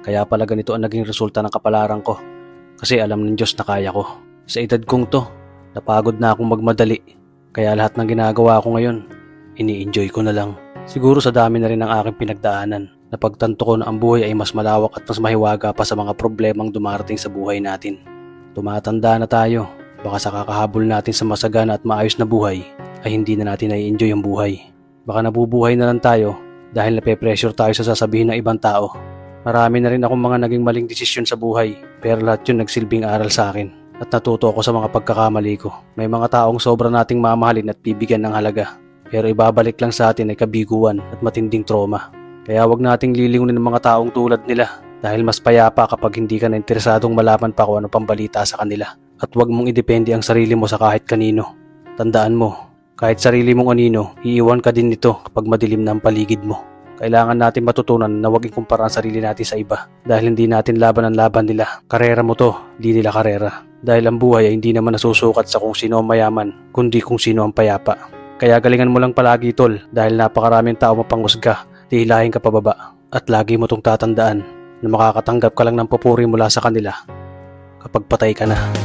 Kaya pala ganito ang naging resulta ng kapalaran ko. Kasi alam ng Diyos na kaya ko. Sa edad kong to, napagod na akong magmadali. Kaya lahat ng ginagawa ko ngayon, ini-enjoy ko na lang. Siguro sa dami na rin ng aking pinagdaanan, napagtanto ko na ang buhay ay mas malawak at mas mahiwaga pa sa mga problemang dumarating sa buhay natin. Tumatanda na tayo, baka sa kakahabol natin sa masagana at maayos na buhay, ay hindi na natin nai-enjoy ang buhay. Baka nabubuhay na lang tayo dahil nape-pressure tayo sa sasabihin ng ibang tao. Marami na rin akong mga naging maling desisyon sa buhay, pero lahat yun nagsilbing aral sa akin at natuto ako sa mga pagkakamali ko. May mga taong sobra nating mamahalin at bibigyan ng halaga, pero ibabalik lang sa atin ay kabiguan at matinding trauma. Kaya wag nating lilingunin ng mga taong tulad nila dahil mas payapa kapag hindi ka na interesadong malaman pa kung ano pang balita sa kanila. At wag mong idepende ang sarili mo sa kahit kanino. Tandaan mo, kahit sarili mong anino, iiwan ka din nito kapag madilim na ang paligid mo. Kailangan natin matutunan na huwag ikumpara ang sarili natin sa iba dahil hindi natin laban ang laban nila. Karera mo to, di nila karera. Dahil ang buhay ay hindi naman nasusukat sa kung sino ang mayaman, kundi kung sino ang payapa. Kaya galingan mo lang palagi tol dahil napakaraming tao mapanghusga, dihilahin ka pababa. At lagi mo tong tatandaan na makakatanggap ka lang ng papuri mula sa kanila kapag patay ka na.